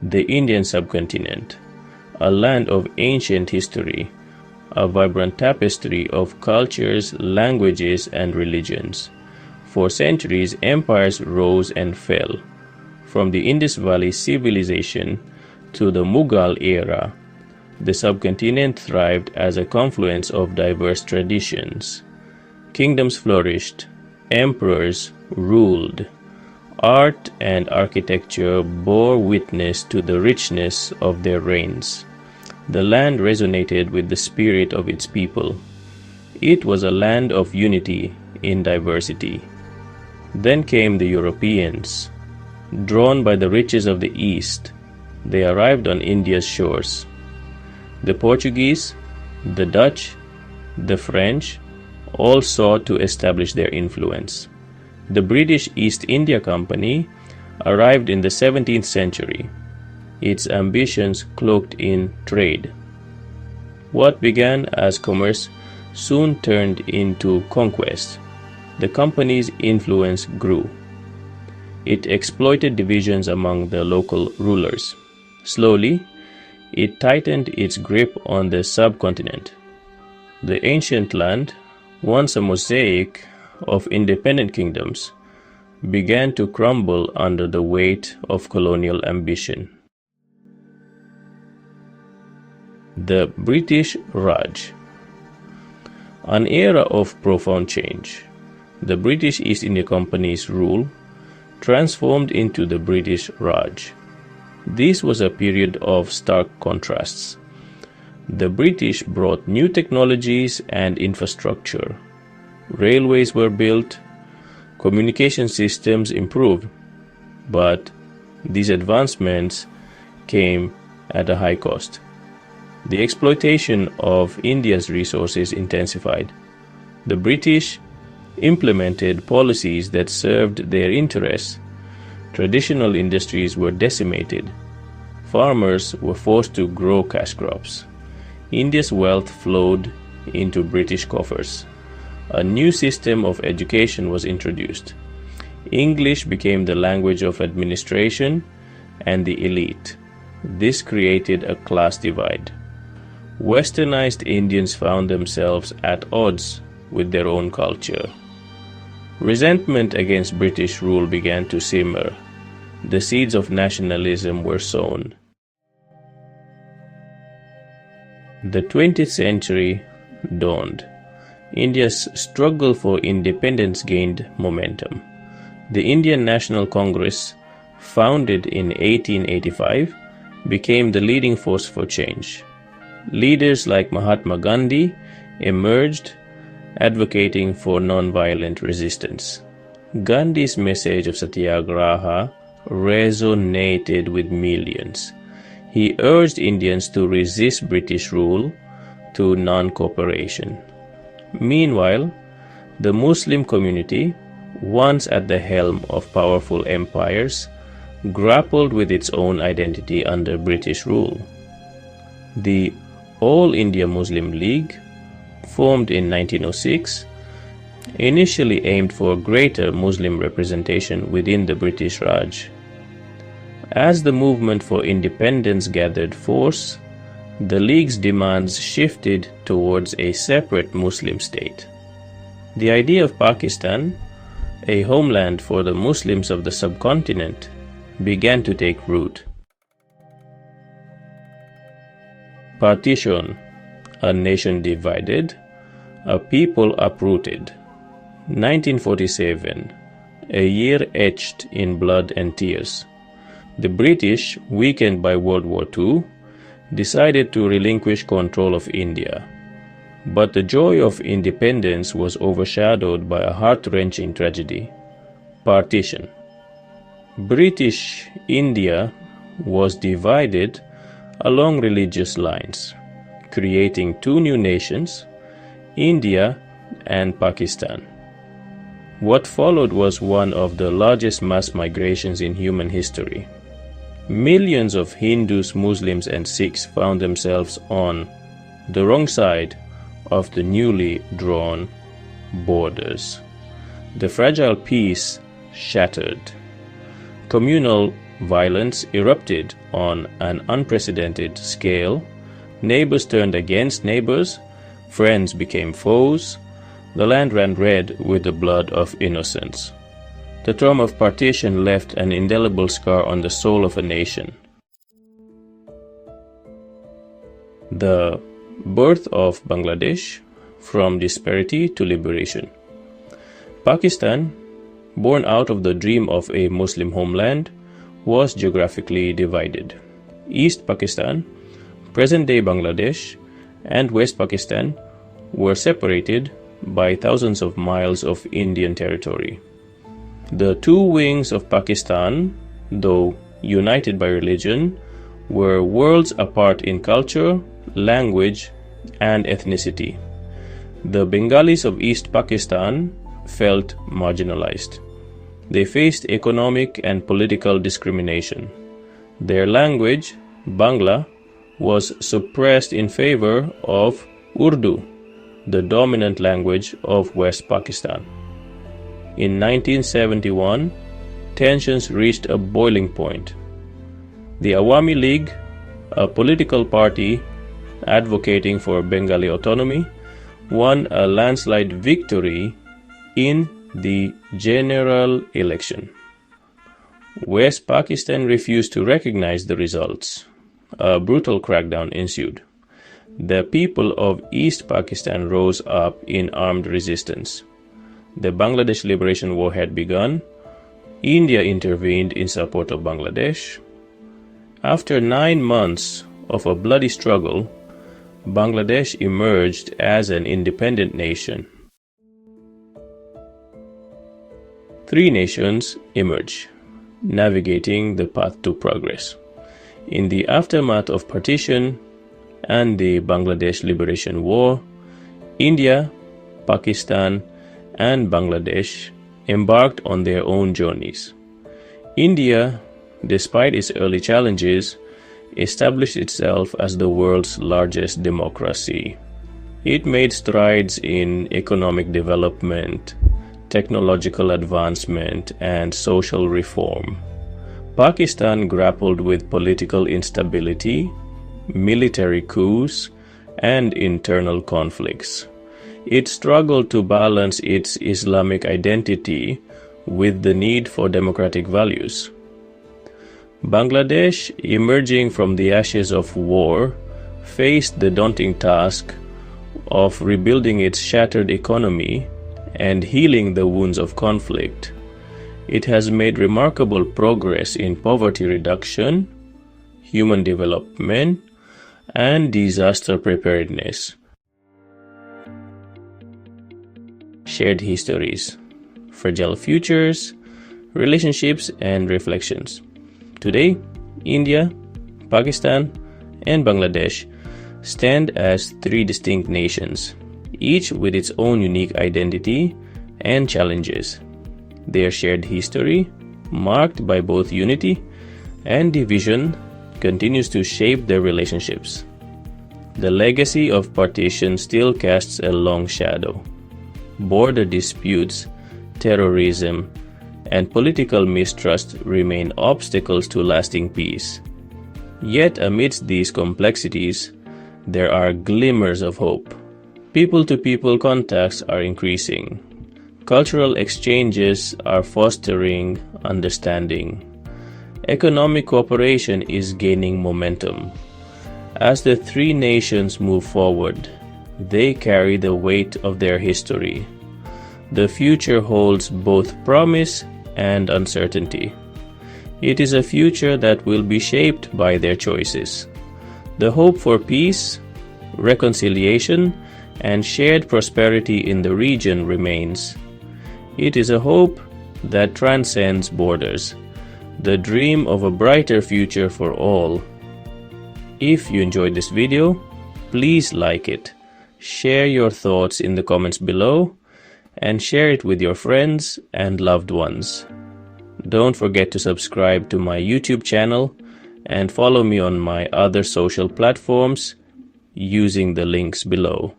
The Indian subcontinent, a land of ancient history, a vibrant tapestry of cultures, languages, and religions. For centuries, empires rose and fell, from the Indus Valley civilization to the Mughal era. The subcontinent thrived as a confluence of diverse traditions. Kingdoms flourished, emperors ruled. Art and architecture bore witness to the richness of their reigns. The land resonated with the spirit of its people. It was a land of unity in diversity. Then came the Europeans. Drawn by the riches of the East, they arrived on India's shores. The Portuguese, the Dutch, the French all sought to establish their influence. The British East India Company arrived in the 17th century, its ambitions cloaked in trade. What began as commerce soon turned into conquest. The company's influence grew. It exploited divisions among the local rulers. Slowly, it tightened its grip on the subcontinent. The ancient land, once a mosaic of independent kingdoms, began to crumble under the weight of colonial ambition. The British Raj. An era of profound change. The British East India Company's rule transformed into the British Raj. This was a period of stark contrasts. The British brought new technologies and infrastructure. Railways were built, communication systems improved, but these advancements came at a high cost. The exploitation of India's resources intensified. The British implemented policies that served their interests. Traditional industries were decimated. Farmers were forced to grow cash crops. India's wealth flowed into British coffers. A new system of education was introduced. English became the language of administration and the elite. This created a class divide. Westernized Indians found themselves at odds with their own culture. Resentment against British rule began to simmer. The seeds of nationalism were sown. The 20th century dawned. India's struggle for independence gained momentum. The Indian National Congress, founded in 1885, became the leading force for change. Leaders like Mahatma Gandhi emerged, advocating for non-violent resistance. Gandhi's message of satyagraha resonated with millions. He urged Indians to resist British rule to non-cooperation. Meanwhile, the Muslim community, once at the helm of powerful empires, grappled with its own identity under British rule. The All India Muslim League, formed in 1906, initially aimed for greater Muslim representation within the British Raj. As the movement for independence gathered force, the League's demands shifted towards a separate Muslim state. The idea of Pakistan, a homeland for the Muslims of the subcontinent, began to take root. Partition, a nation divided, a people uprooted. 1947, a year etched in blood and tears. The British, weakened by World War II, decided to relinquish control of India. But the joy of independence was overshadowed by a heart-wrenching tragedy: partition. British India was divided along religious lines, creating two new nations, India and Pakistan. What followed was one of the largest mass migrations in human history. Millions of Hindus, Muslims, and Sikhs found themselves on the wrong side of the newly drawn borders. The fragile peace shattered. Communal Violence erupted on an unprecedented scale. Neighbors turned against neighbors. Friends became foes. The land ran red with the blood of innocents. The trauma of partition left an indelible scar on the soul of a nation. The birth of Bangladesh, from disparity to liberation. Pakistan, born out of the dream of a Muslim homeland, was geographically divided. East Pakistan, present-day Bangladesh, and West Pakistan were separated by thousands of miles of Indian territory. The two wings of Pakistan, though united by religion, were worlds apart in culture, language, and ethnicity. The Bengalis of East Pakistan felt marginalized. They faced economic and political discrimination. Their language, Bangla, was suppressed in favor of Urdu, the dominant language of West Pakistan. In 1971, tensions reached a boiling point. The Awami League, a political party advocating for Bengali autonomy, won a landslide victory in the general election. West Pakistan refused to recognize the results. A brutal crackdown ensued. The people of East Pakistan rose up in armed resistance. The Bangladesh Liberation War had begun. India intervened in support of Bangladesh. After 9 months of a bloody struggle, Bangladesh emerged as an independent nation. 3 nations emerge, navigating the path to progress. In the aftermath of partition and the Bangladesh Liberation War, India, Pakistan, and Bangladesh embarked on their own journeys. India, despite its early challenges, established itself as the world's largest democracy. It made strides in economic development, technological advancement, and social reform. Pakistan grappled with political instability, military coups, and internal conflicts. It struggled to balance its Islamic identity with the need for democratic values. Bangladesh, emerging from the ashes of war, faced the daunting task of rebuilding its shattered economy and healing the wounds of conflict. It has made remarkable progress in poverty reduction, human development, and disaster preparedness. Shared histories, fragile futures, relationships, and reflections. Today, India, Pakistan, and Bangladesh stand as 3 distinct nations, each with its own unique identity and challenges. Their shared history, marked by both unity and division, continues to shape their relationships. The legacy of partition still casts a long shadow. Border disputes, terrorism, and political mistrust remain obstacles to lasting peace. Yet amidst these complexities, there are glimmers of hope. People-to-people contacts are increasing. Cultural exchanges are fostering understanding. Economic cooperation is gaining momentum. As the 3 nations move forward, they carry the weight of their history. The future holds both promise and uncertainty. It is a future that will be shaped by their choices. The hope for peace, reconciliation, and shared prosperity in the region remains. It is a hope that transcends borders, the dream of a brighter future for all. If you enjoyed this video, please like it, share your thoughts in the comments below, and share it with your friends and loved ones. Don't forget to subscribe to my YouTube channel and follow me on my other social platforms using the links below.